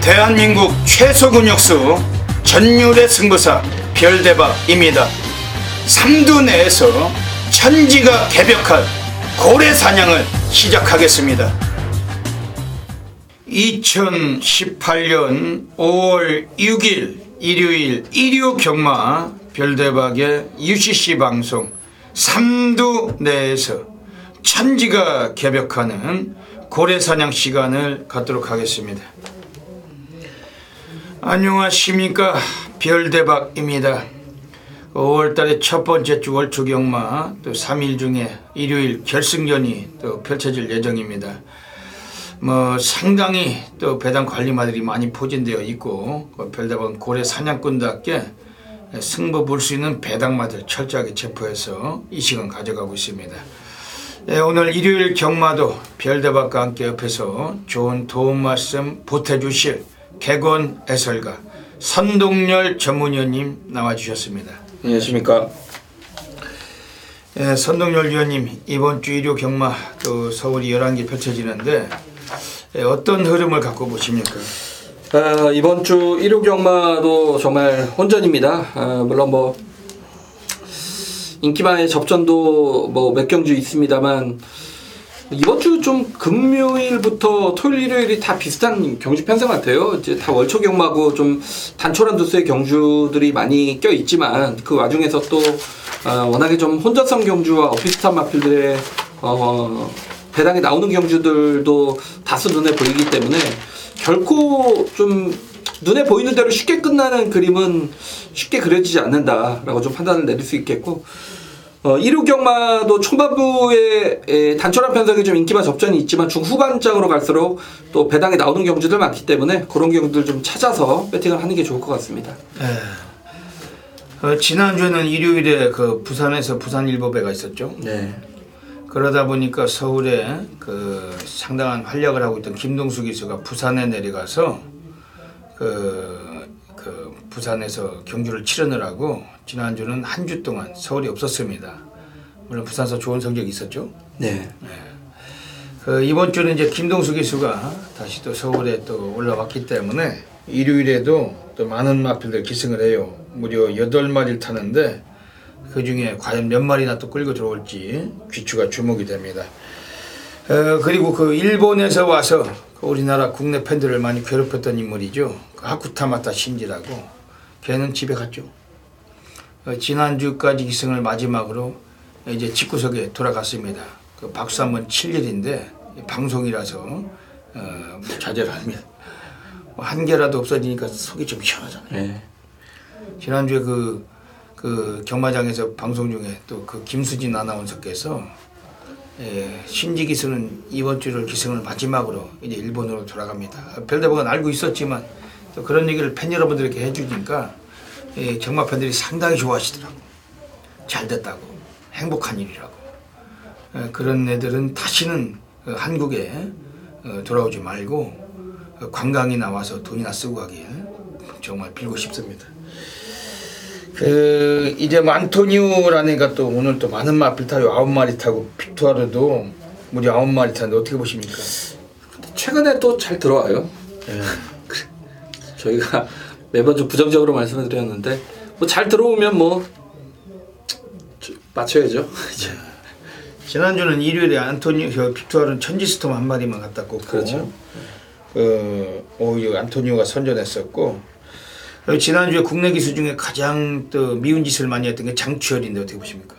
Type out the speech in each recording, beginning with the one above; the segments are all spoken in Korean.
대한민국 최소 근육수 전율의 승부사 별대박입니다. 삼두 내에서 천지가 개벽한 고래 사냥을 시작하겠습니다. 2018년 5월 6일 일요일 일요경마 별대박의 UCC 방송 삼두 내에서 천지가 개벽하는 고래 사냥 시간을 갖도록 하겠습니다. 안녕하십니까, 별대박입니다. 5월달에 첫 번째 주 월초경마 또 3일 중에 일요일 결승전이 또 펼쳐질 예정입니다. 상당히 또 배당 관리마들이 많이 포진되어 있고, 별대박은 고래 사냥꾼답게 승부 볼 수 있는 배당마들 철저하게 체포해서 이 시간 가져가고 있습니다. 오늘 일요일 경마도 별대박과 함께 옆에서 좋은 도움 말씀 보태주실 객원 해설가 선동열 전문위원님 나와주셨습니다. 안녕하십니까. 선동열 위원님, 이번 주 일요 경마 또 서울이 11개 펼쳐지는데 어떤 흐름을 갖고 보십니까? 이번 주 일요 경마도 정말 혼전입니다. 물론 인기만의 접전도 몇 경주 있습니다만, 이번 주 좀 금요일부터 토요일, 일요일이 다 비슷한 경주 편성 같아요. 이제 다 월초 경마고 좀 단촐한 두수의 경주들이 많이 껴 있지만, 그 와중에서 또 워낙에 좀 혼전성 경주와 비슷한 마필들의 배당에 나오는 경주들도 다수 눈에 보이기 때문에 결코 좀 눈에 보이는 대로 쉽게 끝나는 그림은 쉽게 그려지지 않는다라고 좀 판단을 내릴 수 있겠고, 일요 경마도 초반부에 단촐한 편성에 좀 인기만 접전이 있지만 중후반장으로 갈수록 또 배당에 나오는 경주들 많기 때문에 그런 경주들 좀 찾아서 배팅을 하는 게 좋을 것 같습니다. 지난주에는 일요일에 부산에서 부산일보배가 있었죠. 네. 그러다 보니까 서울에 상당한 활약을 하고 있던 김동수 기수가 부산에 내려가서 부산에서 경주를 치르느라고 지난주는 한 주 동안 서울이 없었습니다. 물론 부산에서 좋은 성적이 있었죠. 네. 이번 주는 이제 김동수 기수가 다시 또 서울에 또 올라왔기 때문에 일요일에도 또 많은 마필들 기승을 해요. 무려 8마리를 타는데 그 중에 과연 몇 마리나 또 끌고 들어올지 귀추가 주목이 됩니다. 그리고 일본에서 와서 우리나라 국내 팬들을 많이 괴롭혔던 인물이죠. 하쿠타마타 신지라고, 걔는 집에 갔죠. 지난주까지 기승을 마지막으로 이제 집구석에 돌아갔습니다. 박수 한번 칠 일인데 방송이라서 자제를 합니다. 한 개라도 없어지니까 속이 좀 시원하잖아요. 네. 지난주에 경마장에서 방송 중에 또 김수진 아나운서께서 신지 기수는 이번 주를 기승을 마지막으로 이제 일본으로 돌아갑니다. 별대박은 알고 있었지만 또 그런 얘기를 팬 여러분들에게 해주니까 경마 팬들이 상당히 좋아하시더라고. 잘 됐다고, 행복한 일이라고. 그런 애들은 다시는 한국에 돌아오지 말고 관광이 나와서 돈이나 쓰고 가길 정말 빌고 싶습니다. 이제 안토니오라는 애가 또 오늘 또 많은 마필 타요. 9마리 타고, 빅토르도 무려 9마리 타는데 어떻게 보십니까? 최근에 또 잘 들어와요. 저희가 매번 좀 부정적으로 말씀을 드렸는데 잘 들어오면 맞춰야죠. 지난주는 일요일에 안토니오 빅토르는 천지스톰 한 마리만 갖다 꽂고, 그렇죠. 오히려 안토니오가 선전했었고, 지난주에 국내 기수 중에 가장 또 미운 짓을 많이 했던 게 장추열인데 어떻게 보십니까?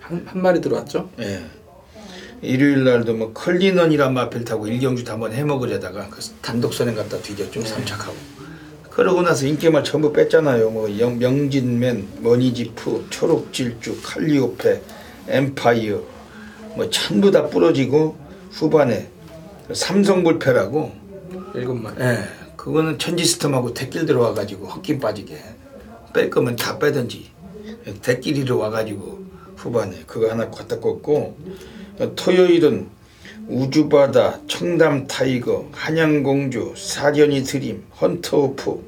한 마리 들어왔죠? 예. 일요일 날도 컬리넌이란 마필 타고 1경주 한번 해먹으려다가 단독선에 갖다 뒤졌죠. 삼착하고. 그러고 나서 인기말 전부 뺐잖아요. 명진맨, 머니지프, 초록질주, 칼리오페, 엠파이어 전부 다 부러지고 후반에 삼성불패라고 7마리. 예. 그거는 천지스톰하고 대길 들어와가지고 헛김 빠지게 뺄 거면 다 빼든지 대길이로 와가지고 후반에 그거 하나 갖다 꽂고, 토요일은 우주바다, 청담타이거, 한양공주, 사전이 드림, 헌터오프,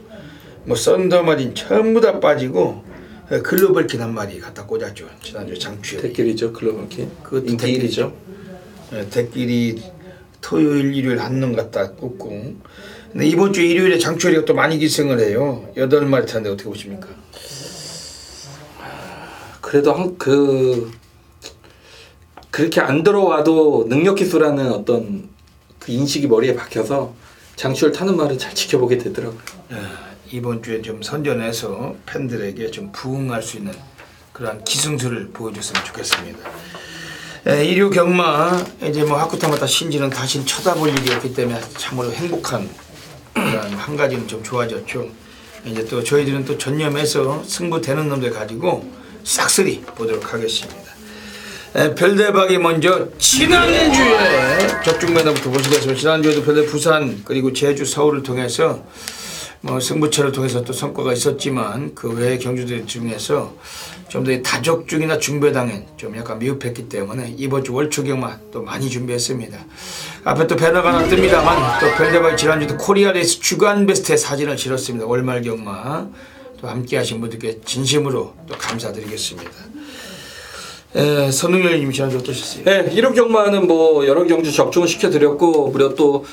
썬더마린 전부 다 빠지고 글로벌킨 한 마리 갖다 꽂았죠. 지난주 장추에 대길이죠. 글로벌킨. 그것도 인기일이죠. 대길이 토요일 일요일 한놈 갖다 꽂고, 근데 이번 주 일요일에 장철이가 또 많이 기승을 해요. 8마리 타는데 어떻게 보십니까? 그래도 그렇게 안 들어와도 능력 기수라는 어떤 그 인식이 머리에 박혀서 장추열 타는 말을 잘 지켜보게 되더라고요. 이번 주에 좀 선전해서 팬들에게 좀 부응할 수 있는 그러한 기승술을 보여줬으면 좋겠습니다. 일요 경마 이제 뭐 하쿠타마타 신지는 다시 쳐다볼 일이 없기 때문에 참으로 행복한 그런 한 가지는 좀 좋아졌죠. 이제 또 저희들은 또 전념해서 승부되는 놈들 가지고 싹쓸이 보도록 하겠습니다. 별대박이 먼저 지난주에 적중매너부터 보시겠습니다. 지난주에도 별대 부산 그리고 제주 서울을 통해서 뭐 승부처를 통해서 또 성과가 있었지만 그 외의 경주들 중에서 좀 더 다적중이나 중배당엔 좀 약간 미흡했기 때문에 이번 주 월초경마 또 많이 준비했습니다. 앞에 또 배너가 하나 뜹니다만 또 별대박이 지난주도 코리아레이스 주간 베스트의 사진을 실었습니다. 월말 경마 또 함께 하신 분들께 진심으로 또 감사드리겠습니다. 선웅열님 지난주 어떠셨어요? 네, 1호 경마는 뭐 여러 경주 적중을 시켜드렸고 무려 또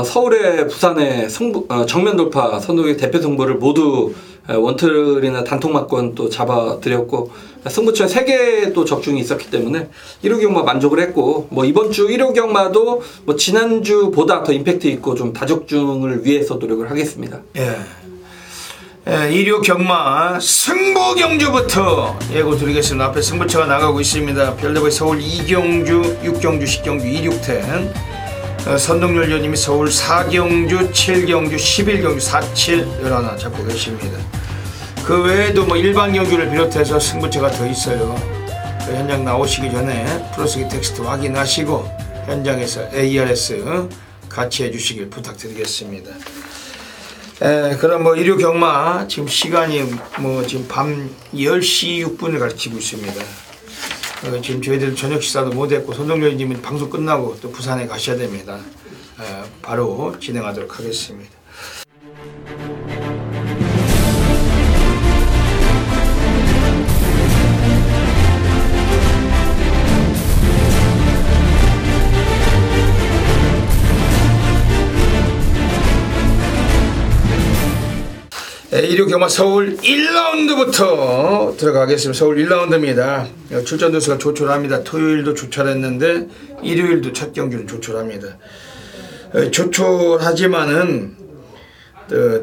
서울에 부산에 정면 돌파 선두의 대표 승부를 모두 원틀이나 단통막권 또 잡아드렸고 승부처에 3개 또 적중이 있었기 때문에 1호 경마 만족을 했고 뭐 이번 주 1호 경마도 뭐 지난주보다 더 임팩트 있고 좀 다적중을 위해서 노력을 하겠습니다. 일요 경마 승부 경주부터 예고 드리겠습니다. 앞에 승부처가 나가고 있습니다. 별대박이 서울 2경주, 6경주, 10경주, 2, 6텐 선동열 의원님이 서울 4경주, 7경주, 11경주, 47 11 잡고 계십니다. 그 외에도 뭐 일반 경주를 비롯해서 승부처가 더 있어요. 그 현장 나오시기 전에 플러스기 텍스트 확인하시고 현장에서 ARS 같이 해주시길 부탁드리겠습니다. 그럼 뭐 일요 경마 지금 시간이 뭐 지금 밤 10시 6분을 가르치고 있습니다. 지금 저희들 저녁 식사도 못했고 손동열님은 방송 끝나고 또 부산에 가셔야 됩니다. 바로 진행하도록 하겠습니다. 일요 경마 서울 1라운드부터 들어가겠습니다. 서울 1라운드입니다. 출전 도수가 조촐합니다. 토요일도 조촐했는데 일요일도 첫 경주는 조촐합니다. 조촐하지만은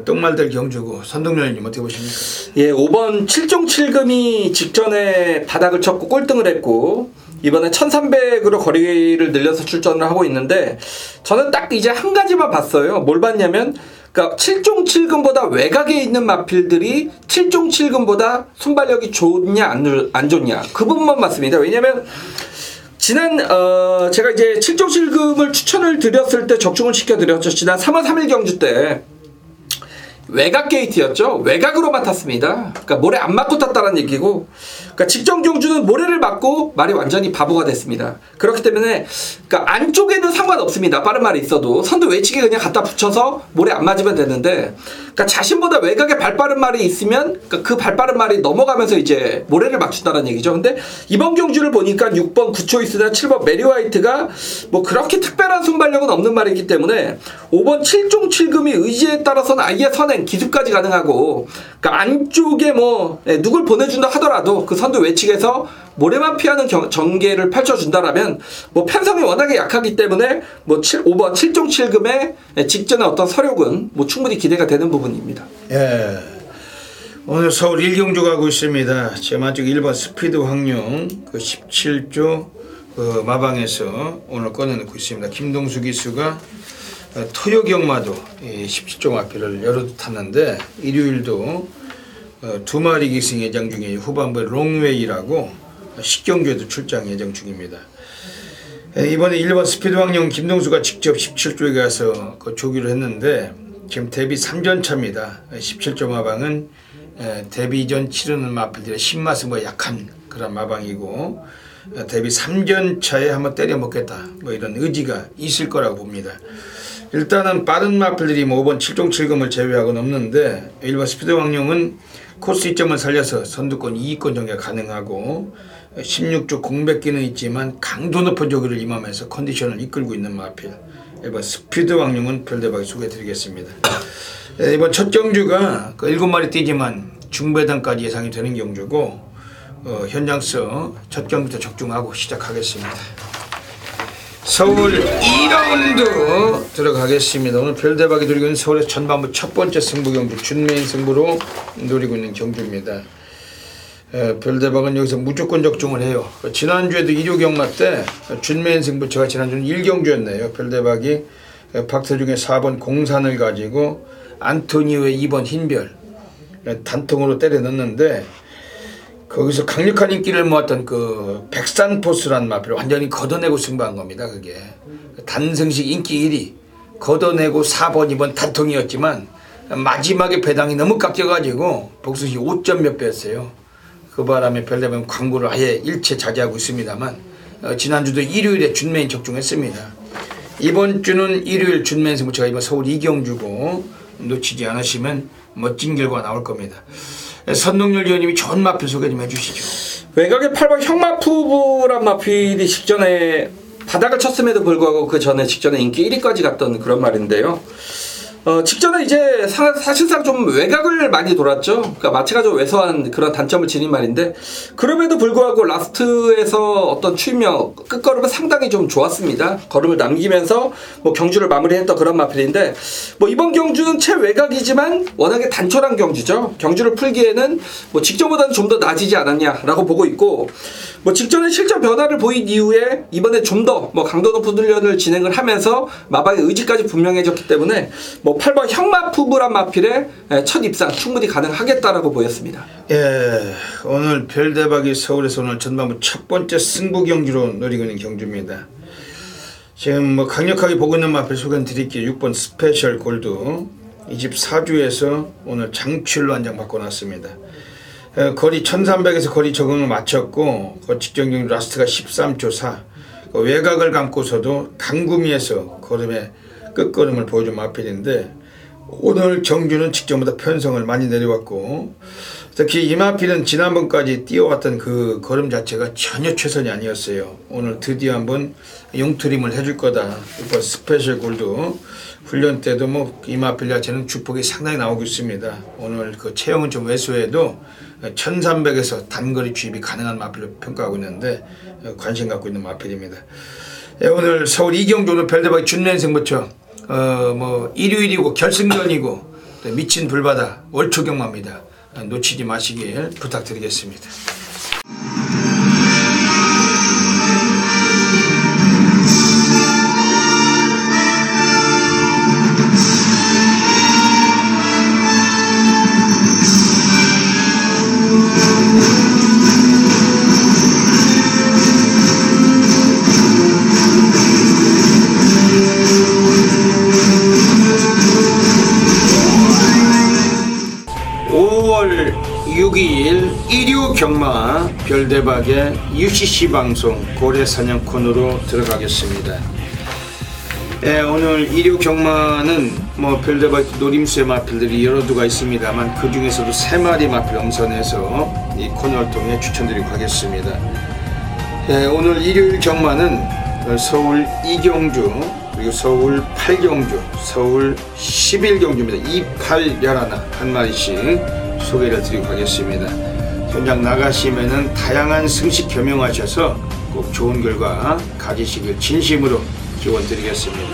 똥말들 경주고 선동열님 어떻게 보십니까? 예, 5번 7종 7금이 직전에 바닥을 쳤고 꼴등을 했고 이번에 1300으로 거리를 늘려서 출전을 하고 있는데 저는 딱 이제 한 가지만 봤어요. 뭘 봤냐면 그러니까 7종 7금보다 외곽에 있는 마필들이 7종 7금보다 순발력이 좋냐 안 좋냐 그 부분만 봤습니다. 왜냐면 제가 이제 7종 7금을 추천을 드렸을 때 적중을 시켜드렸죠. 지난 3월 3일 경주 때 외곽 게이트였죠. 외곽으로만 탔습니다. 그러니까 모래 안 맞고 탔다는 얘기고, 그러니까 직전 경주는 모래를 맞고 말이 완전히 바보가 됐습니다. 그렇기 때문에 그러니까 안쪽에는 상관없습니다. 빠른 말이 있어도 선두 외치게 그냥 갖다 붙여서 모래 안 맞으면 되는데, 그러니까 자신보다 외곽에 발빠른 말이 있으면 그러니까 그 발빠른 말이 넘어가면서 이제 모래를 맞춘다는 얘기죠. 근데 이번 경주를 보니까 6번 구초이스나 7번 메리화이트가 뭐 그렇게 특별한 순발력은 없는 말이기 때문에 5번 7종 7금이 의지에 따라서는 아예 선행 기습까지 가능하고, 그러니까 안쪽에 뭐 누굴 보내준다 하더라도 그 선두 외측에서 모래만 피하는 전개를 펼쳐준다라면 뭐 편성이 워낙에 약하기 때문에 뭐 5번 7종 7금의 직전의 어떤 서력은 뭐 충분히 기대가 되는 부분입니다. 예. 오늘 서울 1경주 가고 있습니다. 지금 안쪽 1번 스피드 황룡 그 17조 그 마방에서 오늘 꺼내놓고 있습니다. 김동수 기수가 토요경마도 17종 앞에를 열어도 탔는데 일요일도 두 마리 기승 예정 중에 후반부에 롱웨이라고 식경주에도 출장 예정 중입니다. 이번에 1번 스피드 황룡 김동수가 직접 17조에 가서 그 조기를 했는데 지금 데뷔 3전차입니다. 17조 마방은 데뷔전 치르는 마필들의 신마승보다 약한 그런 마방이고 데뷔 3전차에 한번 때려 먹겠다 뭐 이런 의지가 있을 거라고 봅니다. 일단은 빠른 마필들이 뭐 5번 7종 7금을 제외하고는 없는데 1번 스피드 황룡은 코스 이점을 살려서 선두권 2위권 전개가 가능하고 16조 공백기는 있지만 강도 높은 조기를 임하면서 컨디션을 이끌고 있는 마필. 이번 스피드 왕룡은 별대박이 소개해드리겠습니다. 이번 첫 경주가 그 7마리 뛰지만 중배당까지 예상이 되는 경주고 현장서 첫 경주부터 적중하고 시작하겠습니다. 서울 2라운드 들어가겠습니다. 오늘 별대박이 노리고 있는 서울에서 전반부 첫 번째 승부 경주 준메인 승부로 노리고 있는 경주입니다. 별대박은 여기서 무조건 적중을 해요. 지난주에도 1호 경마 때 준메인 승부, 제가 지난주는 1경주였네요. 별대박이 박태중의 4번 공산을 가지고 안토니오의 2번 흰별 단통으로 때려 넣었는데, 거기서 강력한 인기를 모았던 그 백산포스란 마필을 완전히 걷어내고 승부한 겁니다. 그게 단승식 인기 1위 걷어내고 4번 2번 단통이었지만 마지막에 배당이 너무 깎여가지고 복수시 5점 몇 배였어요. 그 바람에 별대박은 광고를 아예 일체 자제하고 있습니다만 지난주도 일요일에 준메인 적중했습니다. 이번 주는 일요일 준메인 승부처가 이번 서울 이경주고 놓치지 않으시면 멋진 결과 나올 겁니다. 선동열 위원님이 좋은 마필 소개 좀 해주시죠. 외곽의 8번 형마푸부란 마필이 직전에 바닥을 쳤음에도 불구하고 그 전에 직전에 인기 1위까지 갔던 그런 말인데요. 직전에 이제 사실상 좀 외곽을 많이 돌았죠. 그러니까 마체가 좀 왜소한 그런 단점을 지닌 말인데, 그럼에도 불구하고 라스트에서 어떤 출력 끝걸음은 상당히 좀 좋았습니다. 걸음을 남기면서 뭐 경주를 마무리했던 그런 마필인데, 뭐 이번 경주는 최외곽이지만 워낙에 단촐한 경주죠. 경주를 풀기에는 뭐 직전보다는 좀 더 나아지지 않았냐라고 보고 있고, 뭐 직전에 실전 변화를 보인 이후에 이번에 좀 더 뭐 강도 높은 훈련을 진행을 하면서 마방의 의지까지 분명해졌기 때문에 뭐 8번 형마푸브란 마필의 첫 입상 충분히 가능하겠다라고 보였습니다. 예, 오늘 별대박이 서울에서 오늘 전반부 첫 번째 승부 경주로 노리고 있는 경주입니다. 지금 뭐 강력하게 보고 있는 마필 소개해 드릴게요. 6번 스페셜 골드 24주에서 오늘 장출로 한 장 바꿔놨습니다. 거리 1300에서 거리 적응을 마쳤고 직전 경주 라스트가 13초 4, 외곽을 감고서도 강구미에서 걸음의 끝걸음을 보여준 마필인데, 오늘 경주는 직전보다 편성을 많이 내려왔고, 특히 이 마필은 지난번까지 뛰어왔던 그 걸음 자체가 전혀 최선이 아니었어요. 오늘 드디어 한번 용트림을 해줄 거다. 이번 스페셜 골드 훈련 때도 뭐 이 마필 자체는 주폭이 상당히 나오고 있습니다. 오늘 그 체형은 좀 왜소해도 1300에서 단거리 주입이 가능한 마필로 평가하고 있는데 관심 갖고 있는 마필입니다. 오늘 서울 이경주 오늘 별대박이 준메인 승부처 뭐 일요일이고 결승전이고 미친 불바다 월초 경마입니다. 놓치지 마시길 부탁드리겠습니다. 5월 6일 1류 경마 별대박의 UCC 방송 고래사냥꾼으로 들어가겠습니다. 오늘 1류 경마는 뭐 별대박 노림수의 마필들이 여러 두가 있습니다만 그 중에서도 3마리 마필 엄선해서 이 코너를 통해 추천드리고 가겠습니다. 오늘 일요일 경마는 서울 2경주 그리고 서울 8경주, 서울 11경주입니다. 28, 11 한 마리씩 소개를 드리고 가겠습니다. 현장 나가시면은 다양한 승식 겸용하셔서 꼭 좋은 결과 가지시길 진심으로 기원 드리겠습니다.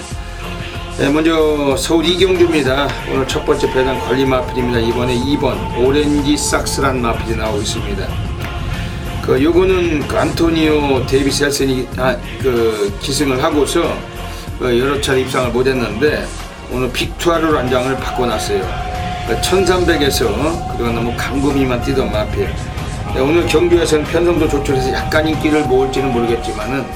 먼저 서울 2경주입니다. 오늘 첫 번째 배당 관리 마필입니다. 이번에 2번 오렌지 삭스란 마필이 나오고 있습니다. 요거는 안토니오 데이비스 헬슨이 기승을 하고서 여러 차례 입상을 못했는데 오늘 빅투아르로 한 장을 바꿔놨어요. 1300에서 그동안 너무 강구미만 뛰던 마필. 오늘 경주에서는 편성도 조촐해서 약간 인기를 모을지는 모르겠지만은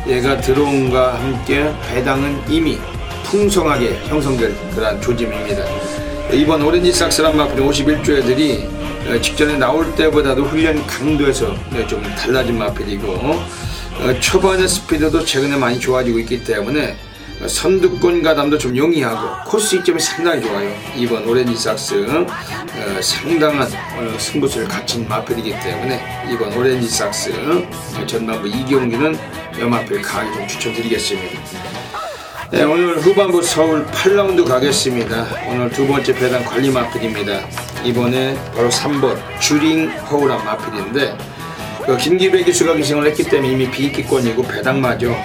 얘가 들어온과 함께 배당은 이미 풍성하게 형성될 그러한 조짐입니다. 이번 오렌지 삭스란 마필은 51조 애들이 직전에 나올 때보다도 훈련 강도에서 좀 달라진 마필이고 초반의 스피드도 최근에 많이 좋아지고 있기 때문에 선두권 가담도 좀 용이하고 코스 이점이 상당히 좋아요. 이번 오렌지 삭스 상당한 승부수를 갖춘 마필이기 때문에 이번 오렌지 삭스 전반부 2경기는 이 마필 강하게 좀 추천드리겠습니다. 네, 오늘 후반부 서울 8라운드 가겠습니다. 오늘 두 번째 배당 관리 마필입니다. 이번에 바로 3번 주링 허우란 마필인데 김기배 기수가 기승을 했기 때문에 이미 비기권이고 배당마죠.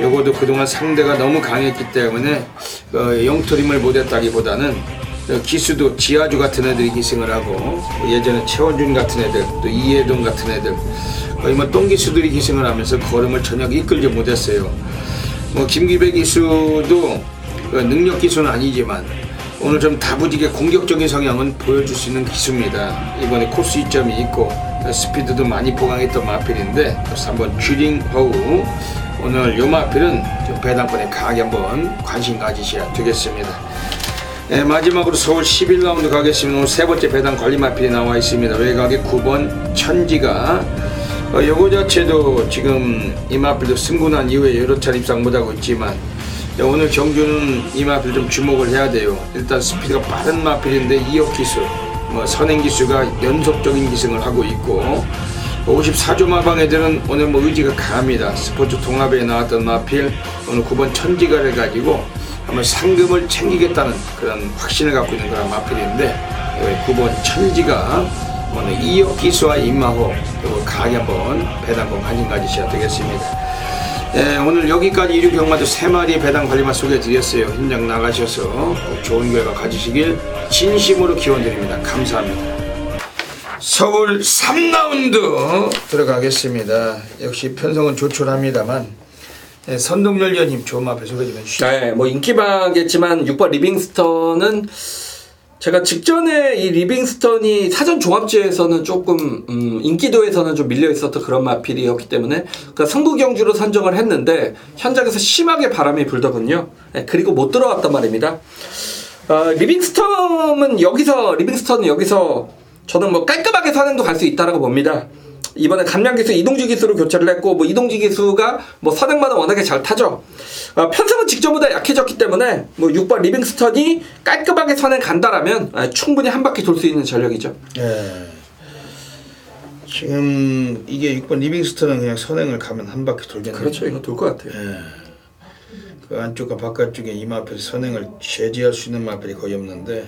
요것도 그동안 상대가 너무 강했기 때문에 영토림을 못했다기보다는 기수도 지아주 같은 애들이 기승을 하고 예전에 최원준 같은 애들 또 이해동 같은 애들 거의 뭐 똥기수들이 기승을 하면서 걸음을 전혀 이끌지 못했어요. 뭐 김기배 기수도 능력 기수는 아니지만 오늘 좀 다부지게 공격적인 성향은 보여줄 수 있는 기수입니다. 이번에 코스 이점이 있고 스피드도 많이 보강했던 마필인데 3번 주링 허우 오늘 요 마필은 좀 배당권에 강하게 한번 관심 가지셔야 되겠습니다. 네, 마지막으로 서울 11라운드 가겠습니다. 오늘 세 번째 배당 관리 마필이 나와 있습니다. 외곽에 9번 천지가 요거 자체도 지금 이 마필도 승부난 이후에 여러 차례 입상 못하고 있지만 오늘 경주는 이 마필 좀 주목을 해야 돼요. 일단 스피드가 빠른 마필인데 2억 기수 선행 기수가 연속적인 기승을 하고 있고 54조 마방 애들은 오늘 의지가 강합니다. 스포츠 통합에 나왔던 마필 오늘 9번 천지가를 가지고 한번 상금을 챙기겠다는 그런 확신을 갖고 있는 그런 마필인데 9번 천지가 오늘 2억 기수와 임마호 이거 강하게 한번 배당권 관심 가지셔야 되겠습니다. 네, 오늘 여기까지 이류 경마도 3마리 배당 관리만 소개해드렸어요. 현장 나가셔서 꼭 좋은 결과 가지시길 진심으로 기원드립니다. 감사합니다. 서울 3라운드 들어가겠습니다. 역시 편성은 조촐합니다만 네, 선동열 위원님 좋은 마필 소개 좀 해주시죠. 네, 뭐 인기박이겠지만 6번 리빙스턴은 제가 직전에 이 리빙스턴이 사전 종합제에서는 조금 인기도에서는 좀 밀려 있었던 그런 마필이었기 때문에 그러니까 승부 경주로 선정을 했는데 현장에서 심하게 바람이 불더군요. 네, 그리고 못 들어왔단 말입니다. 리빙스턴은 여기서 저는 뭐 깔끔하게 선행도 갈 수 있다라고 봅니다. 이번에 감량 기수 이동지 기수로 교체를 했고 뭐 이동지 기수가 뭐 선행마다 워낙에 잘 타죠. 편성은 직전보다 약해졌기 때문에 뭐 6번 리빙스턴이 깔끔하게 선행 간다라면 충분히 한 바퀴 돌 수 있는 전력이죠. 예. 지금 이게 6번 리빙스턴은 그냥 선행을 가면 한 바퀴 돌겠네요. 그렇죠. 이거 돌 것 같아요. 예. 그 안쪽과 바깥쪽에 이 마필 선행을 제지할 수 있는 마필이 거의 없는데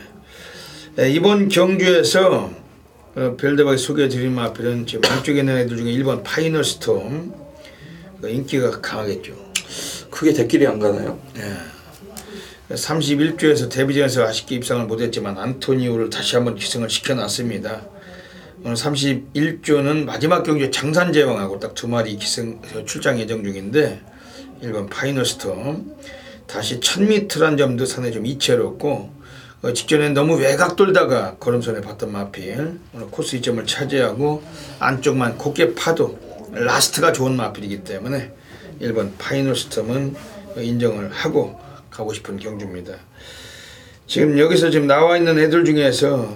이번 경주에서 별대박이 소개해드린 마필은 지금 안쪽에 있는 애들 중에 1번 파이널 스톰 인기가 강하겠죠. 그게 대길이 안 가나요? 예. 31조에서 데뷔전에서 아쉽게 입상을 못했지만 안토니오를 다시 한번 기승을 시켜놨습니다. 오늘 31조는 마지막 경주에 장산제왕하고 딱 2마리 기승 출장 예정 중인데 1번 파이널 스톰 다시 1000m란 점도 상당히 좀 이채롭고 직전에 너무 외곽 돌다가 걸음선에 봤던 마필 오늘 코스 2점을 차지하고 안쪽만 곱게 파도 라스트가 좋은 마필이기 때문에 1번 파이널 스톰은 인정을 하고 가고 싶은 경주입니다. 지금 여기서 지금 나와 있는 애들 중에서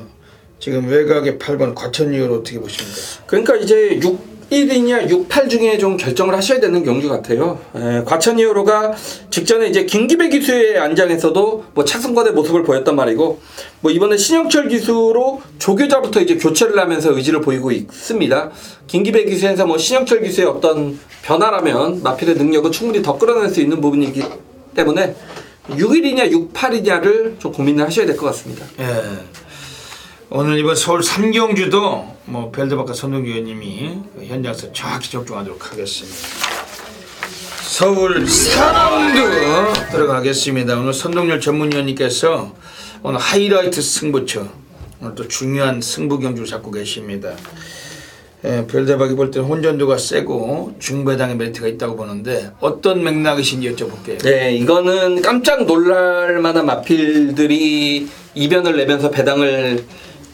지금 외곽에 8번 과천이어를 어떻게 보십니까? 그러니까 이제 6.1이냐 6.8 중에 좀 결정을 하셔야 되는 경주 같아요. 과천이어로가 직전에 이제 김기배 기수의 안장에서도 뭐 차승권의 모습을 보였단 말이고 뭐 이번에 신영철 기수로 조교자부터 이제 교체를 하면서 의지를 보이고 있습니다. 김기배 기수에서 뭐 신영철 기수의 어떤 변화라면 마필의 능력은 충분히 더 끌어낼 수 있는 부분이기 때문에 6.1이냐 6.8이냐를 좀 고민을 하셔야 될 것 같습니다. 예. 오늘 이번 서울 3경주도 뭐 별대박과 선동규 의원님이 현장에서 정확히 적중하도록 하겠습니다. 서울 4라운드 들어가겠습니다. 오늘 선동열 전문위원님께서 오늘 하이라이트 승부처 오늘 또 중요한 승부 경주를 잡고 계십니다. 예, 별대박이 볼 때는 혼전도가 세고 중배당의 메리트가 있다고 보는데 어떤 맥락이신지 여쭤볼게요. 네, 이거는 깜짝 놀랄 만한 마필들이 이변을 내면서 배당을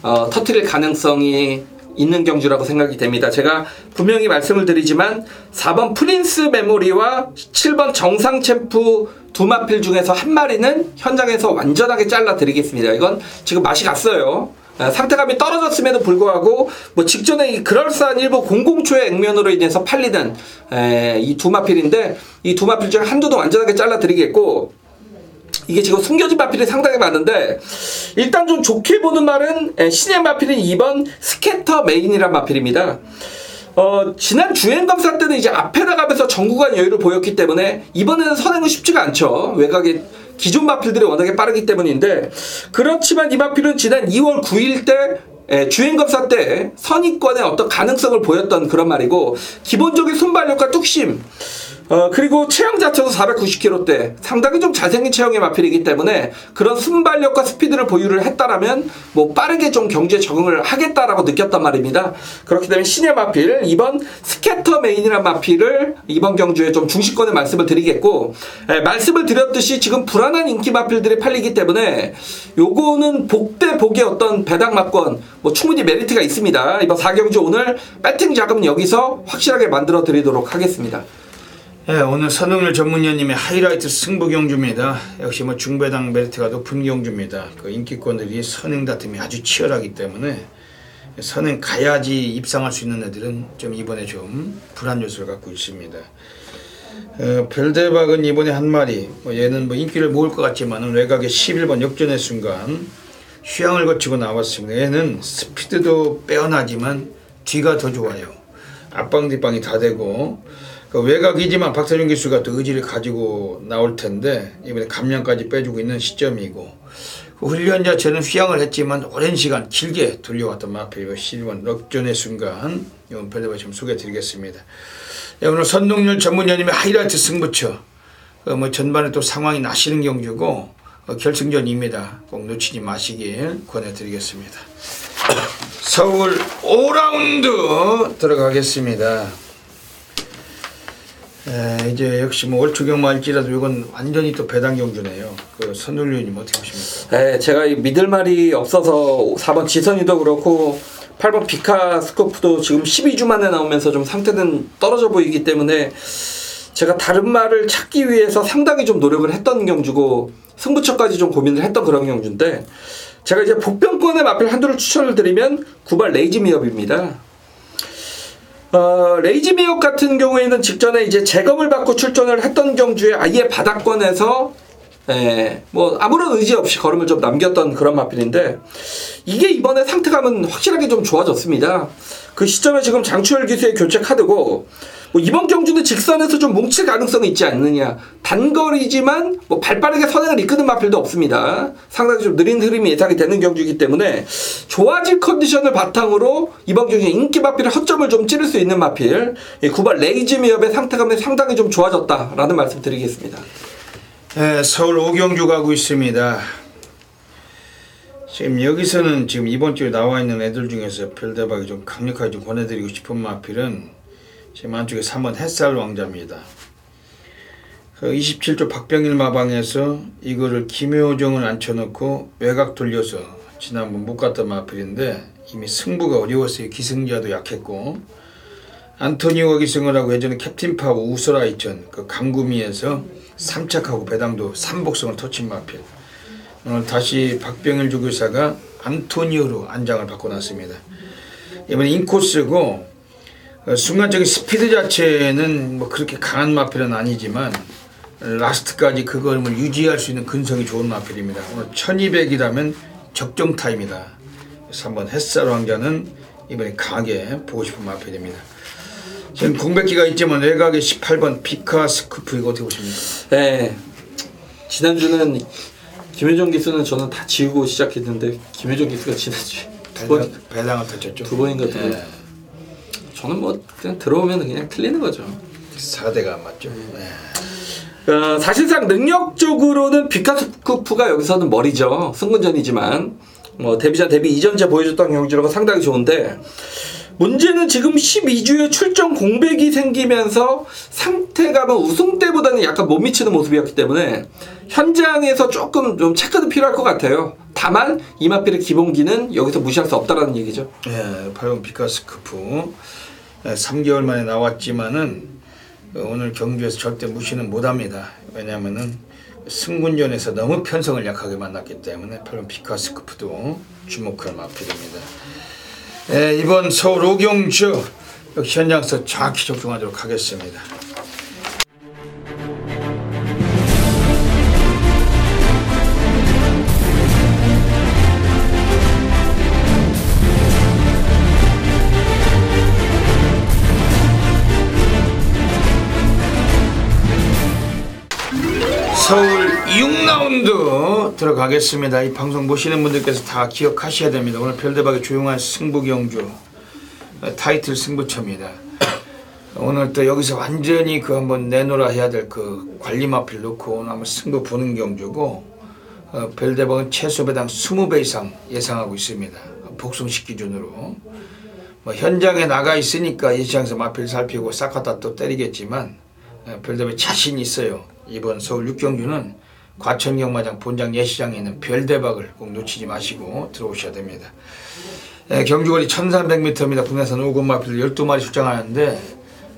터뜨릴 가능성이 있는 경주라고 생각이 됩니다. 제가 분명히 말씀을 드리지만 4번 프린스 메모리와 7번 정상 챔프 두 마필 중에서 한 마리는 현장에서 완전하게 잘라 드리겠습니다. 이건 지금 맛이 갔어요. 상태감이 떨어졌음에도 불구하고 뭐 직전에 그럴싸한 일부 공공초의 액면으로 인해서 팔리는 이 두 마필인데 이 두 마필 중에 한두도 완전하게 잘라 드리겠고 이게 지금 숨겨진 마필이 상당히 많은데 일단 좀 좋게 보는 말은 신의 마필인 2번 스캐터 메인이란 마필입니다. 지난 주행 검사 때는 이제 앞에 나가면서 정구간 여유를 보였기 때문에 이번에는 선행은 쉽지가 않죠. 외곽에 기존 마필들이 워낙에 빠르기 때문인데, 그렇지만 이 마필은 지난 2월 9일 때 주행 검사 때 선입권의 어떤 가능성을 보였던 그런 말이고, 기본적인 순발력과 뚝심, 그리고 체형 자체도 490km대 상당히 좀 잘생긴 체형의 마필이기 때문에 그런 순발력과 스피드를 보유를 했다라면 뭐 빠르게 좀 경주에 적응을 하겠다라고 느꼈단 말입니다. 그렇기 때문에 신의 마필, 이번 스캐터 메인이라는 마필을 이번 경주에 좀 중시권에 말씀을 드리겠고, 말씀을 드렸듯이 지금 불안한 인기 마필들이 팔리기 때문에 요거는 복대 복의 어떤 배당 막권 뭐 충분히 메리트가 있습니다. 이번 4경주 오늘 배팅 자금은 여기서 확실하게 만들어 드리도록 하겠습니다. 네, 오늘 선동열 전문위원님의 하이라이트 승부 경주입니다. 역시 뭐 중배당 메리트가 높은 경주입니다. 그 인기권들이 선행 다툼이 아주 치열하기 때문에 선행 가야지 입상할 수 있는 애들은 좀 이번에 좀 불안 요소를 갖고 있습니다. 별대박은 이번에 한 마리, 뭐 얘는 뭐 인기를 모을 것 같지만 외곽에 11번 역전의 순간 휴양을 거치고 나왔습니다. 얘는 스피드도 빼어나지만 뒤가 더 좋아요. 앞방 뒷방이 다 되고, 그 외곽이지만 박서준 기수가 또 의지를 가지고 나올 텐데 이번에 감량까지 빼주고 있는 시점이고, 그 훈련 자체는 휴양을 했지만 오랜 시간 길게 돌려왔던 마필 11번 역전의 순간 이번 별대박 좀 소개해드리겠습니다. 오늘 선동열 전문위원님의 하이라이트 승부처, 뭐 전반에 또 상황이 나시는 경주고 결승전입니다. 꼭 놓치지 마시길 권해드리겠습니다. 서울 5라운드 들어가겠습니다. 이제 역시 뭐 월초경마일지라도 이건 완전히 또 배당 경주네요. 그 선동열님 어떻게 보십니까? 제가 이 믿을 말이 없어서 4번 지선이도 그렇고 8번 비카 스코프도 지금 12주 만에 나오면서 좀 상태는 떨어져 보이기 때문에 제가 다른 말을 찾기 위해서 상당히 좀 노력을 했던 경주고 승부처까지 좀 고민을 했던 그런 경주인데, 제가 이제 복병권의 마필 한두를 추천을 드리면 9번 레이지미업입니다. 레이지미업 같은 경우에는 직전에 이제 재검을 받고 출전을 했던 경주에 아예 바닥권에서 뭐 아무런 의지 없이 걸음을 좀 남겼던 그런 마필인데, 이게 이번에 상태감은 확실하게 좀 좋아졌습니다. 그 시점에 지금 장추열 기수의 교체 카드고, 뭐 이번 경주는 직선에서 좀 뭉칠 가능성이 있지 않느냐. 단거리지만 뭐 발빠르게 선행을 이끄는 마필도 없습니다. 상당히 좀 느린 흐름이 예상이 되는 경주이기 때문에 좋아질 컨디션을 바탕으로 이번 경주에 인기 마필의 허점을 좀 찌를 수 있는 마필 9번 레이즈미업의 상태감이 상당히 좀 좋아졌다라는 말씀 드리겠습니다. 서울 5경주 가고 있습니다. 지금 여기서는 지금 이번 주에 나와 있는 애들 중에서 별대박이 좀 강력하게 좀 권해드리고 싶은 마필은 지금 안쪽에 3번 햇살 왕자입니다. 그 27조 박병일 마방에서 이거를 김효정을 앉혀놓고 외곽 돌려서 지난번 못 갔던 마필인데 이미 승부가 어려웠어요. 기승자도 약했고, 안토니오가 기승을 하고 예전에 캡틴파워 우설아 있전 그 강구미에서 3착하고 배당도 3복성을 터친 마필. 오늘 다시 박병일 조교사가 안토니오로 안장을 바꿔놨습니다. 이번에 인코스고 순간적인 스피드 자체는 뭐 그렇게 강한 마필은 아니지만 라스트까지 그 걸음을 유지할 수 있는 근성이 좋은 마필입니다. 오늘 1200이라면 적정 타임이다. 그래서 한번 햇살 왕자는 이번에 강하게 보고 싶은 마필입니다. 지금 공백기가 있지만 외곽에 18번 피카 스쿠프 이거 어떻게 보십니까? 지난주는 김효정 기수는 저는 다 지우고 시작했는데 김효정 기수가 지난주에 배당을 터쳤죠. 두 번인가 두 번. 저는 뭐 그냥 들어오면 그냥 틀리는 거죠. 4대가 안 맞죠. 사실상 능력적으로는 비카스쿠프가 여기서는 머리죠. 승군전이지만 뭐 데뷔전 데뷔 이전째 보여줬던 경기력은 상당히 좋은데, 문제는 지금 12주에 출전 공백이 생기면서 상태감은 우승 때보다는 약간 못 미치는 모습이었기 때문에 현장에서 조금 좀 체크도 필요할 것 같아요. 다만 이 마필의 기본기는 여기서 무시할 수 없다라는 얘기죠. 8번 비카스쿠프 3개월 만에 나왔지만은 오늘 경주에서 절대 무시는 못합니다. 왜냐하면은 승군전에서 너무 편성을 약하게 만났기 때문에 8번 비카스쿠프도 주목할 마필입니다. 이번 서울 5경주 현장에서 정확히 적중하도록 하겠습니다. 서울 6라운드 들어가겠습니다. 이 방송 보시는 분들께서 다 기억하셔야 됩니다. 오늘 별대박의 조용한 승부 경주 타이틀 승부처입니다. 오늘 또 여기서 완전히 그 한번 내놓으라 해야 될 그 관리마필 놓고 오늘 한번 승부 보는 경주고, 별대박은 최소 배당 20배 이상 예상하고 있습니다. 복숭식 기준으로. 뭐 현장에 나가 있으니까 예시장에서 마필 살피고 싹 갖다 또 때리겠지만, 별대박이 자신이 있어요. 이번 서울 6경주는 과천경마장 본장 예시장에 있는 별대박을 꼭 놓치지 마시고 들어오셔야 됩니다. 경주거리 1300m입니다. 국내산 5군 마필 12마리 출장하는데,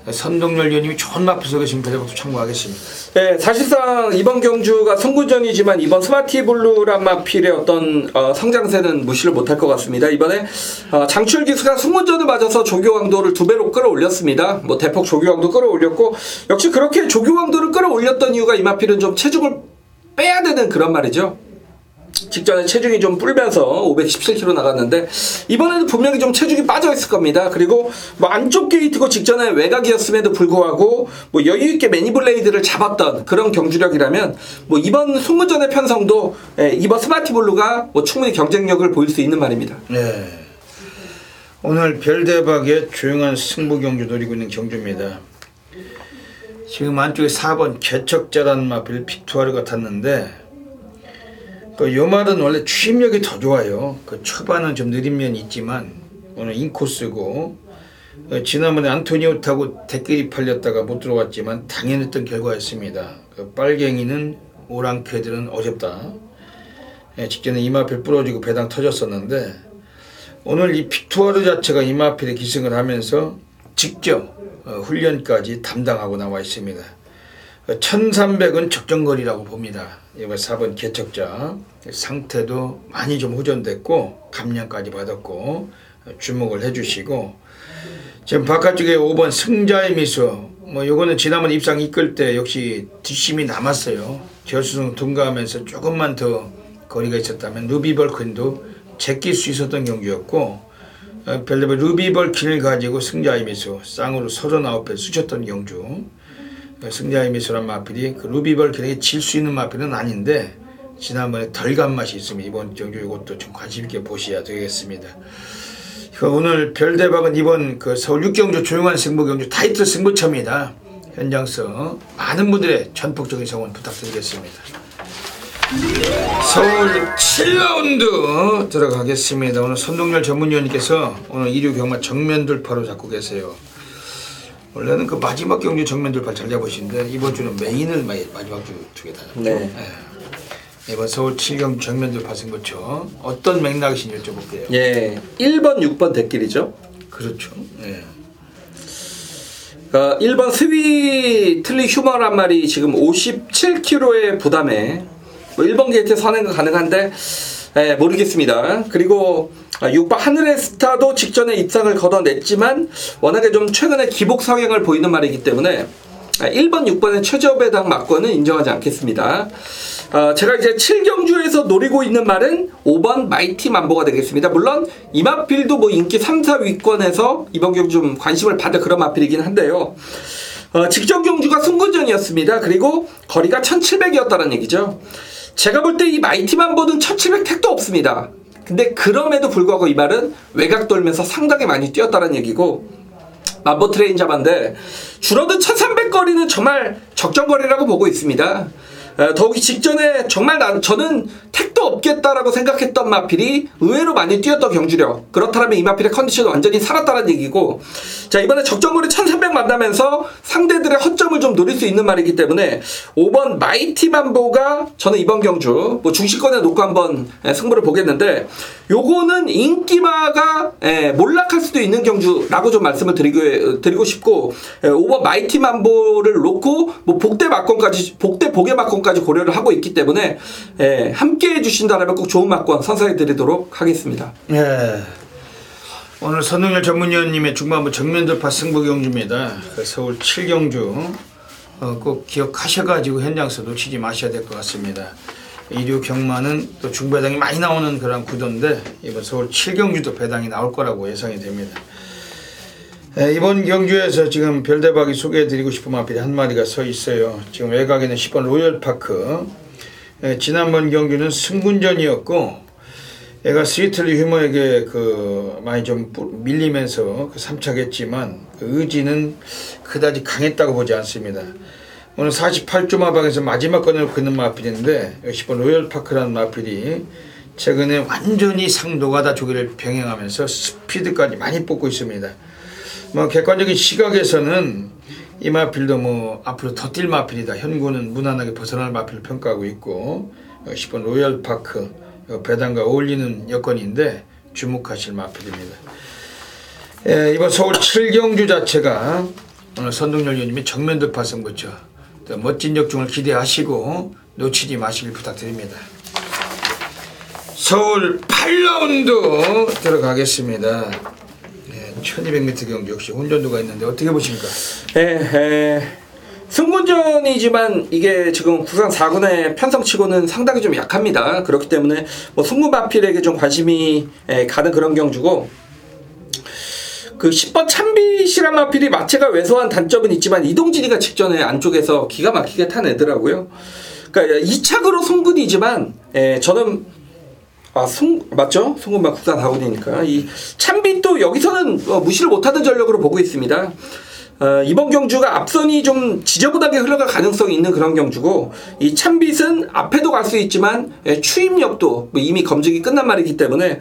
선동열 위원님이 좋은 마필 속에 별대박도 참고하겠습니다. 네, 사실상 이번 경주가 선구전이지만 이번 스마티블루란 마필의 어떤 성장세는 무시를 못할 것 같습니다. 이번에 장출 기수가 승문전을 맞아서 조교강도를 2배로 끌어올렸습니다. 뭐 대폭 조교강도 끌어올렸고, 역시 그렇게 조교강도를 끌어올렸던 이유가 이 마필은 좀 체중을 빼야 되는 그런 말이죠. 직전에 체중이 좀 불면서 517kg 나갔는데 이번에는 분명히 좀 체중이 빠져 있을 겁니다. 그리고 뭐 안쪽 게이트고 직전에 외곽이었음에도 불구하고 뭐 여유 있게 매니블레이드를 잡았던 그런 경주력이라면 뭐 이번 송문전의 편성도 이번 스마티블루가 뭐 충분히 경쟁력을 보일 수 있는 말입니다. 네. 오늘 별대박의 조용한 승부 경주 노리고 있는 경주입니다. 지금 안쪽에 4번 개척자라는 마필 픽투아르가 탔는데, 요 말은 원래 추임력이 더 좋아요. 그 초반은 좀 느린 면이 있지만 오늘 인코스고, 지난번에 안토니오 타고 댓글이 팔렸다가 못 들어왔지만 당연했던 결과였습니다. 그 빨갱이는 오랑캐들은 어렵다. 직전에 이마필 부러지고 배당 터졌었는데, 오늘 이 픽투아르 자체가 이마필에 기승을 하면서 직접 훈련까지 담당하고 나와 있습니다. 1300은 적정거리라고 봅니다. 이번 4번 개척자 상태도 많이 좀 호전됐고 감량까지 받았고 주목을 해주시고, 지금 바깥쪽에 5번 승자의 미소, 뭐 요거는 지난번 입상 이끌 때 역시 뒷심이 남았어요. 결승 통과하면서 조금만 더 거리가 있었다면 루비벌킨도 제낄 수 있었던 경기였고, 별대박 루비벌킨을 가지고 승자의 미소 쌍으로 39배 쑤셨던 경주. 승자의 미소란 마필이 그 루비벌킨에게 질 수 있는 마필은 아닌데 지난번에 덜 간 맛이 있습니다. 이번 경주 이것도 좀 관심 있게 보셔야 되겠습니다. 오늘 별대박은 이번 그 서울 6경주 조용한 승부 경주 타이틀 승부처입니다. 현장서 많은 분들의 전폭적인 성원 부탁드리겠습니다. 서울 7라운드 들어가겠습니다. 오늘 선동열 전문위원님께서 오늘 1류 경마 정면 돌파로 잡고 계세요. 원래는 그 마지막 경주 정면 돌파 잘 잡으시는데 이번 주는 메인을 마지막 주 두 개 다 잡죠. 네. 이번 서울 7경주 정면 돌파 승부처 어떤 맥락이신지 여쭤볼게요. 예, 1번, 6번 대길이죠. 그렇죠. 예. 1번 스위틀리 휴머란 말이 지금 57kg의 부담에 뭐 1번 게이트에 선행은 가능한데 모르겠습니다. 그리고 6번 하늘의 스타도 직전에 입상을 거둬냈지만 워낙에 좀 최근에 기복 성향을 보이는 말이기 때문에 1번, 6번의 최저 배당 막권은 인정하지 않겠습니다. 제가 이제 7경주에서 노리고 있는 말은 5번 마이티 만보가 되겠습니다. 물론 이 마필도 뭐 인기 3, 4위권에서 이번 경주 좀 관심을 받을 그런 마필이긴 한데요. 직전 경주가 승부전이었습니다. 그리고 거리가 1700이었다는 얘기죠. 제가 볼 때 이 마이티 만보는 1700 택도 없습니다. 근데 그럼에도 불구하고 이 말은 외곽 돌면서 상당히 많이 뛰었다는 얘기고, 만보 트레인 잡았는데 줄어든 1300거리는 정말 적정거리라고 보고 있습니다. 더욱이 직전에 정말 저는 택도 없겠다라고 생각했던 마필이 의외로 많이 뛰었던 경주력, 그렇다면 이 마필의 컨디션은 완전히 살았다는 얘기고, 자 이번에 적정거리 1300 만나면서 상대들의 허점을 좀 노릴 수 있는 말이기 때문에 5번 마이티 만보가 저는 이번 경주 뭐 중시권에 놓고 한번 승부를 보겠는데, 요거는 인기마가 몰락할 수도 있는 경주라고 좀 말씀을 드리고 싶고, 5번 마이티 만보를 놓고 뭐 복대 복의 막권까지 고려를 하고 있기 때문에 함께 해주신다면 꼭 좋은 막권 선사해 드리도록 하겠습니다. 예. 오늘 선동열 전문위원님의 중반부 정면 돌파 승부 경주입니다. 그 서울 7경주 꼭 기억하셔가지고 현장에서 놓치지 마셔야 될 것 같습니다. 1류 경마는 또 중배당이 많이 나오는 그런 구도인데 이번 서울 7경주도 배당이 나올 거라고 예상이 됩니다. 이번 경주에서 지금 별대박이 소개해드리고 싶은 마필이 한 마리가 서 있어요. 지금 외곽에는 10번 로열파크. 지난번 경주는 승군전이었고 얘가 스위틀리 휴머에게 많이 좀 밀리면서 3착했지만 의지는 그다지 강했다고 보지 않습니다. 오늘 48주 마방에서 마지막 건을 긋는 마필인데 10번 로열파크라는 마필이 최근에 완전히 상노가다 조기를 병행하면서 스피드까지 많이 뽑고 있습니다. 객관적인 시각에서는 이 마필도 앞으로 더 뛸 마필이다. 현구는 무난하게 벗어날 마필을 평가하고 있고 10번 로열파크 배당과 어울리는 여건인데 주목하실 마필입니다. 이번 서울 7경주 자체가 오늘 선동열 위원님이 정면 돌파 선거죠. 멋진 역중을 기대하시고 놓치지 마시길 부탁드립니다. 서울 8라운드 들어가겠습니다. 1200m 경주 역시 혼전도가 있는데 어떻게 보십니까? 승군전이지만 이게 지금 국산 4군의 편성치고는 상당히 좀 약합니다. 그렇기 때문에 승군 마필에게 좀 관심이 가는 그런 경주고, 그 10번 참빗이란 마필이 마체가 왜소한 단점은 있지만 이동진이가 직전에 안쪽에서 기가 막히게 타내더라고요. 그러니까 2착으로 승군이지만 저는 맞죠? 승군만 국산 4군이니까 이 참빗도 여기서는 무시를 못하는 전력으로 보고 있습니다. 이번 경주가 앞선이 좀 지저분하게 흘러갈 가능성이 있는 그런 경주고, 이 참빗은 앞에도 갈 수 있지만 추임력도 이미 검증이 끝난 말이기 때문에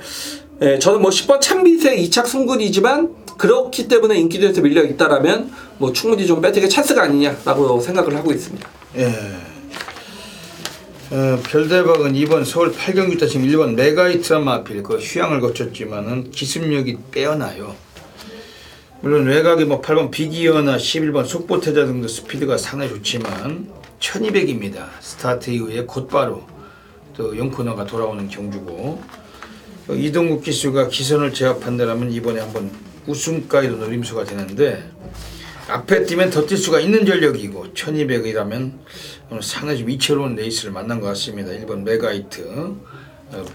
저는 10번 참빗의 2착 승군이지만 그렇기 때문에 인기도에서 밀려 있다라면 충분히 좀 배팅의 찬스가 아니냐라고 생각을 하고 있습니다. 별대박은 이번 서울 8경주 때 지금 1번 메가히트란 마필 휴양을 거쳤지만은 기습력이 빼어나요. 물론 외곽에 8번 비기어나 11번 속보태자 등도 스피드가 상당히 좋지만 1200입니다. 스타트 이후에 곧바로 또 0코너가 돌아오는 경주고, 이동국 기수가 기선을 제압한다면 이번에 한번 우승까지도 노림수가 되는데 앞에 뛰면 더 뛸 수가 있는 전력이고 1200이라면 오늘 상당히 좀 위태로운 레이스를 만난 것 같습니다. 1번 메가히트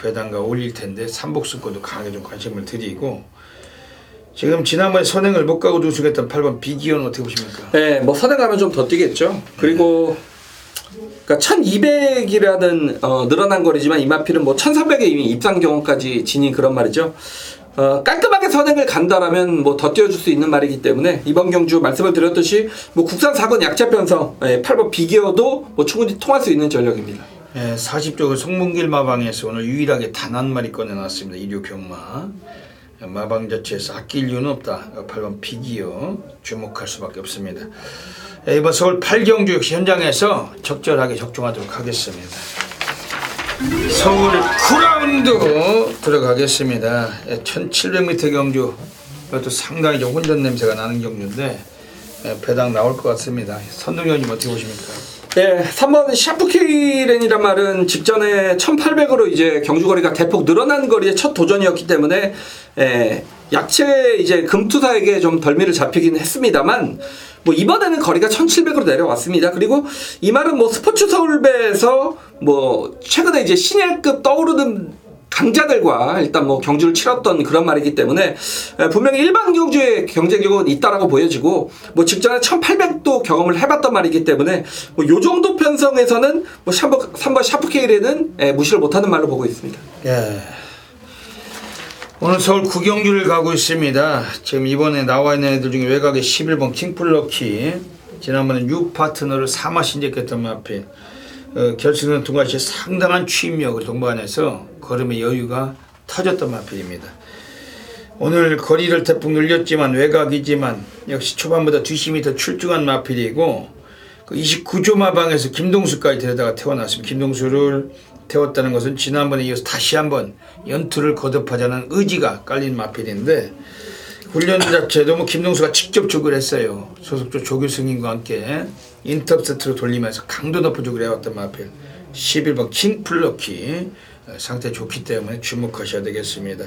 배당과 올릴 텐데 삼복승권도 강하게 좀 관심을 드리고, 지금 지난번에 선행을 못 가고 우승했던 8번 비기어는 어떻게 보십니까? 선행 가면 좀 더 뛰겠죠. 그리고 그러니까 1200이라는 늘어난 거리지만 이 마필은 1300에 이미 입상 경험까지 지닌 그런 말이죠. 깔끔하게 선행을 간다라면 더 뛰어줄 수 있는 말이기 때문에 이번 경주 말씀을 드렸듯이 국산 4군 약체 편성 8번 비기어도 충분히 통할 수 있는 전력입니다. 40조 송문길 마방에서 오늘 유일하게 단 한 마리 꺼내놨습니다. 일요 경마. 마방 자체에서 아낄 이유는 없다. 8번 비기어 주목할 수밖에 없습니다. 이번 서울 8경주 역시 현장에서 적절하게 적중하도록 하겠습니다. 서울 9라운드 들어가겠습니다. 1700m 경주, 이것도 상당히 좀 혼전 냄새가 나는 경주인데 배당 나올 것 같습니다. 선동현님 어떻게 보십니까? 3번 샤프케이렌이란 말은 직전에 1800으로 이제 경주거리가 대폭 늘어난 거리의 첫 도전이었기 때문에 약체 이제 금투사에게 좀 덜미를 잡히긴 했습니다만 이번에는 거리가 1700으로 내려왔습니다. 그리고 이 말은 스포츠 서울배에서 최근에 이제 신예급 떠오르는 강자들과 일단 경주를 치렀던 그런 말이기 때문에 분명히 일반 경주의 경쟁력은 있다라고 보여지고 직전에 1800도 경험을 해봤던 말이기 때문에 요 정도 편성에서는 3번 샤프케일에는 무시를 못하는 말로 보고 있습니다. 오늘 서울 9경주를 가고 있습니다. 지금 이번에 나와 있는 애들 중에 외곽에 11번 킹플러키, 지난번에 6파트너를 3화 신제했던 마필, 결승전 통과 시 상당한 추임력을 동반해서 걸음의 여유가 터졌던 마필입니다. 오늘 거리를 대폭 늘렸지만 외곽이지만 역시 초반보다 뒷심이 더 출중한 마필이고, 29조 마방에서 김동수까지 데려다가 태워놨습니다. 김동수를 태웠다는 것은 지난번에 이어서 다시 한번 연투를 거듭하자는 의지가 깔린 마필인데, 훈련 자체도 김동수가 직접 조교를 했어요. 소속조 조교승님과 함께 인터셉트로 돌리면서 강도 높은 조교를 해왔던 마필 11번 킹플러키, 상태 좋기 때문에 주목하셔야 되겠습니다.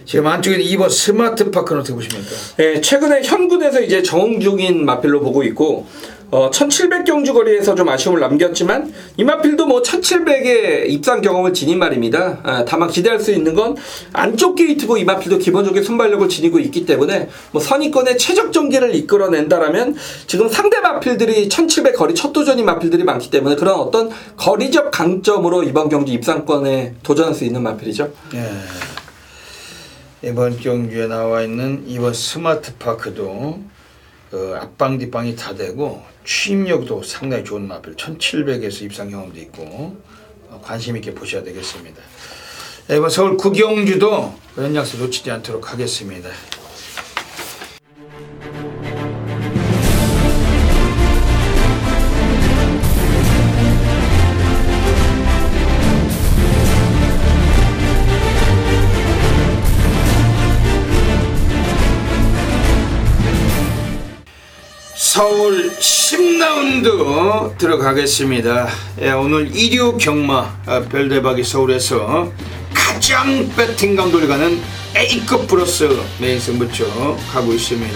지금 안쪽에 2번 스마트파크는 어떻게 보십니까? 최근에 현군에서 이제 정응 중인 마필로 보고 있고, 1700경주 거리에서 좀 아쉬움을 남겼지만 이마필도 뭐 1700의 입상 경험을 지닌 말입니다. 다만 기대할 수 있는 건 안쪽 게이트고 이마필도 기본적인 순발력을 지니고 있기 때문에 뭐 선의권의 최적 전개를 이끌어낸다라면 지금 상대 마필들이 1700 거리 첫 도전인 마필들이 많기 때문에 그런 어떤 거리적 강점으로 이번 경주 입상권에 도전할 수 있는 마필이죠. 이번 경주에 나와 있는 이번 스마트파크도 앞방 뒷방이 다 되고 추임력도 상당히 좋은 마필 1700에서 입상 경험도 있고 관심 있게 보셔야 되겠습니다. 이번 서울 구경주도 그런 약속 놓치지 않도록 하겠습니다. 서울 10라운드 들어가겠습니다. 오늘 1류 경마 별대박이 서울에서 가장 배팅감 돌려가는 A급 플러스 메인 승부처 가고 있습니다.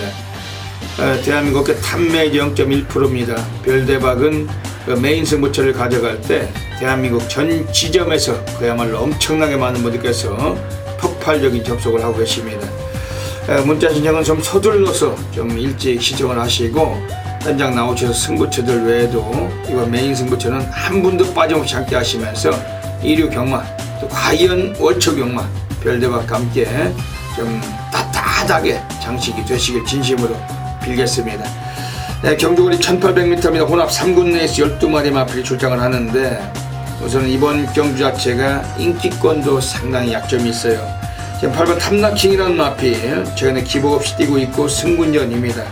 대한민국의 탑매지 0.1%입니다. 별대박은 메인 승부처를 가져갈 때 대한민국 전 지점에서 그야말로 엄청나게 많은 분들께서 폭발적인 접속을 하고 계십니다. 문자 신청은 좀 서둘러서 좀 일찍 신청을 하시고 현장 나오셔서 승부처들 외에도 이번 메인 승부처는 한 분도 빠짐없이 함께 하시면서 1류 경마 또 과연 월초 경마 별대박과 함께 좀 따뜻하게 장식이 되시길 진심으로 빌겠습니다. 경주거리 1800m입니다. 혼합 3군 레이스 12마리 마필이 출장을 하는데 우선 이번 경주 자체가 인기권도 상당히 약점이 있어요. 지금 8번 탐락킹이라는 마필 최근에 기복 없이 뛰고 있고 승군전입니다.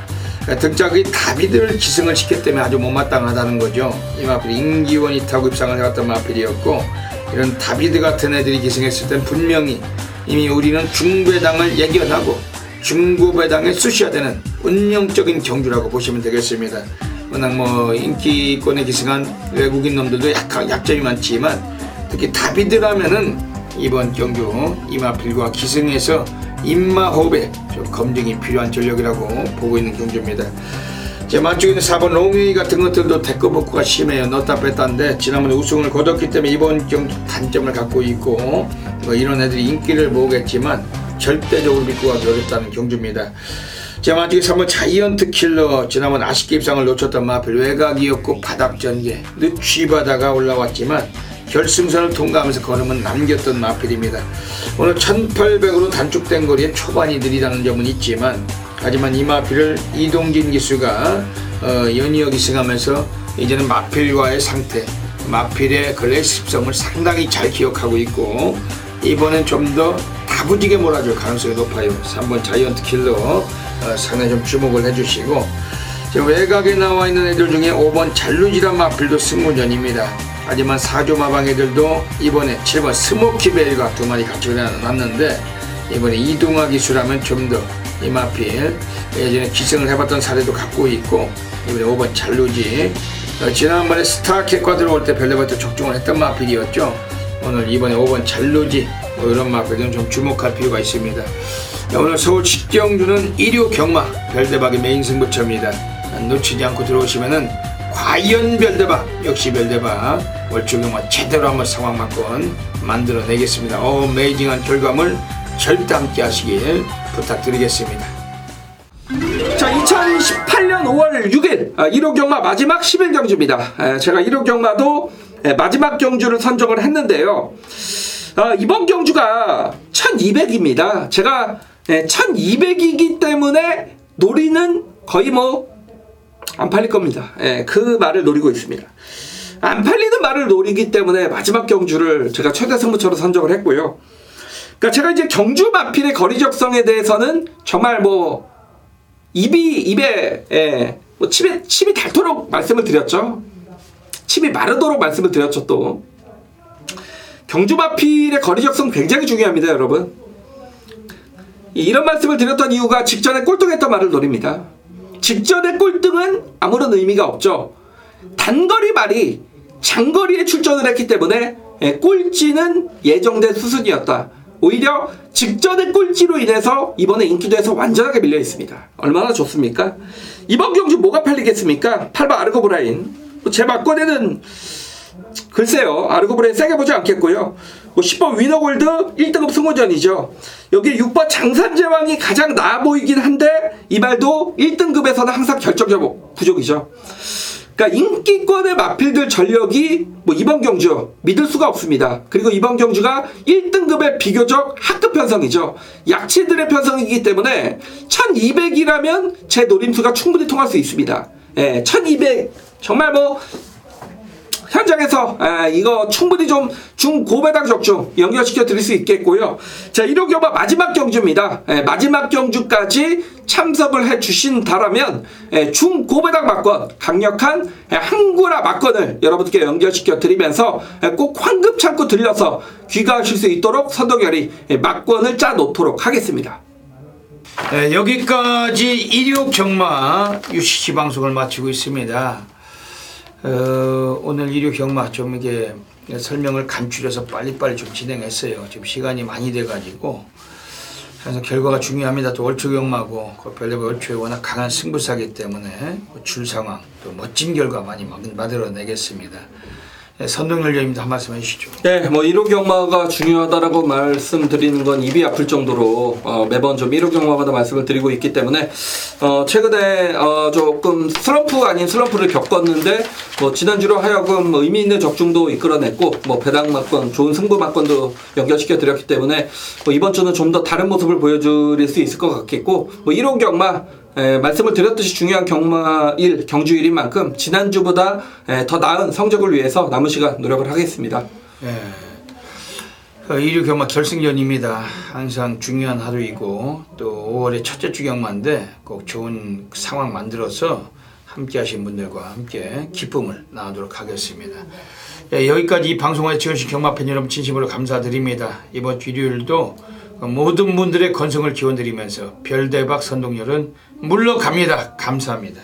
등짝의 다비드를 기승을 시켰기 때문에 아주 못마땅하다는 거죠. 이 마필이 임기원이 타고 입상을 해왔던 마필이었고 이런 다비드 같은 애들이 기승했을 땐 분명히 이미 우리는 중배당을 예견하고 중고배당에 쑤셔야 되는 운명적인 경주라고 보시면 되겠습니다. 워낙 뭐 인기권에 기승한 외국인 놈들도 약점이 많지만 특히 다비드라면은 이번 경주 이마필과 기승에서 입마호흡에 좀 검증이 필요한 전력이라고 보고 있는 경주입니다. 제 만쪽에 있는 4번 롱웨이 같은 것들도 대꾸복구가 심해요. 넣다 뺐다인데 지난번에 우승을 거뒀기 때문에 이번 경주 단점을 갖고 있고 뭐 이런 애들이 인기를 모으겠지만 절대적으로 믿고 가기 어렵다는 경주입니다. 제 만쪽에 3번 자이언트 킬러 지난번 아쉽게 입상을 놓쳤던 마필 외곽이었고 바닥 전개 늦취바다가 올라왔지만 결승선을 통과하면서 걸음은 남겼던 마필입니다. 오늘 1800으로 단축된 거리에 초반이 느리다는 점은 있지만 하지만 이 마필을 이동진 기수가 연이어 기승하면서 이제는 마필과의 상태 마필의 레이스성을 상당히 잘 기억하고 있고 이번엔 좀 더 다부지게 몰아줄 가능성이 높아요. 3번 자이언트 킬러 상당히 좀 주목을 해주시고 외곽에 나와 있는 애들 중에 5번 잘루지란 마필도 승무전입니다. 하지만 4조 마방 애들도 이번에 7번 스모키벨과 두 마리 같이 나왔는데 이번에 이동화 기수라면 좀 더 이 마필 예전에 기승을 해봤던 사례도 갖고 있고 이번에 5번 잘루지 지난번에 스타캣과 들어올 때 별대박도 적중을 했던 마필이었죠. 오늘 이번에 5번 잘루지 뭐 이런 마필은 좀 주목할 필요가 있습니다. 오늘 서울 식경주는 1류 경마 별대박의 메인 승부처입니다. 놓치지 않고 들어오시면은 과연 별대박 역시 별대박 월초 경마 제대로 한번 상황만권 만들어내겠습니다. 어메이징한 결과물 절대 함께 하시길 부탁드리겠습니다. 자, 2018년 5월 6일 1호 경마 마지막 10일 경주입니다. 제가 1호 경마도 마지막 경주를 선정을 했는데요. 이번 경주가 1200입니다. 제가 1200이기 때문에 노리는 거의 뭐 안 팔릴 겁니다. 그 말을 노리고 있습니다. 안 팔리는 말을 노리기 때문에 마지막 경주를 제가 최대 승부처로 선정을 했고요. 그러니까 제가 이제 경주 마필의 거리 적성에 대해서는 정말 뭐 입에 뭐 침이 닳도록 말씀을 드렸죠. 침이 마르도록 말씀을 드렸죠. 또 경주 마필의 거리 적성 굉장히 중요합니다, 여러분. 이런 말씀을 드렸던 이유가 직전에 꼴등했던 말을 노립니다. 직전의 꼴등은 아무런 의미가 없죠. 단거리 말이 장거리에 출전을 했기 때문에 꼴찌는 예정된 수순이었다. 오히려 직전의 꼴찌로 인해서 이번에 인기도에서 완전하게 밀려 있습니다. 얼마나 좋습니까? 이번 경주 뭐가 팔리겠습니까? 8번 아르고브라인. 제 막권에는 글쎄요, 아르고브라인 세게 보지 않겠고요. 10번 위너골드 1등급 승호전이죠. 여기 6번 장산제왕이 가장 나아 보이긴 한데 이 말도 1등급에서는 항상 결정적 부족이죠. 그러니까 인기권의 마필들 전력이 이번 경주 믿을 수가 없습니다. 그리고 이번 경주가 1등급의 비교적 하급 편성이죠. 약체들의 편성이기 때문에 1200이라면 제 노림수가 충분히 통할 수 있습니다. 1200 정말 현장에서 이거 충분히 좀 중고배당 적중 연결시켜 드릴 수 있겠고요. 자, 1호 경마 마지막 경주입니다. 마지막 경주까지 참석을 해 주신다라면 중고배당 막권, 강력한 항구라 막권을 여러분께 연결시켜 드리면서 꼭 황금 창고 들려서 귀가하실 수 있도록 선동열이 막권을 짜 놓도록 하겠습니다. 여기까지 1호 경마 UCC 방송을 마치고 있습니다. 오늘 1호 경마 좀 이게 설명을 간추려서 빨리빨리 좀 진행했어요. 지금 시간이 많이 돼가지고. 그래서 결과가 중요합니다. 또 월초 경마고, 별대버 월초에 워낙 강한 승부사기 때문에 줄 상황, 또 멋진 결과 많이 만들어내겠습니다. 선동열님도 한 말씀 해주시죠. 네, 1호 경마가 중요하다라고 말씀드리는 건 입이 아플 정도로 매번 좀 1호 경마마다 말씀을 드리고 있기 때문에 최근에 조금 슬럼프 아닌 슬럼프를 겪었는데 지난주로 하여금 의미 있는 적중도 이끌어냈고 배당 막권, 좋은 승부 막권도 연결시켜 드렸기 때문에 이번 주는 좀 더 다른 모습을 보여드릴 수 있을 것 같겠고 1호 경마 말씀을 드렸듯이 중요한 경마일, 경주일인 만큼 지난주보다 더 나은 성적을 위해서 남은 시간 노력을 하겠습니다. 1호 경마 결승전입니다. 항상 중요한 하루이고 또 5월의 첫째 주 경마인데 꼭 좋은 상황 만들어서 함께 하신 분들과 함께 기쁨을 나누도록 하겠습니다. 여기까지 이 방송에 지원해주신 경마팬 여러분 진심으로 감사드립니다. 이번 주 일요일도 모든 분들의 건승을 기원드리면서 별대박 선동열은 물러갑니다. 감사합니다.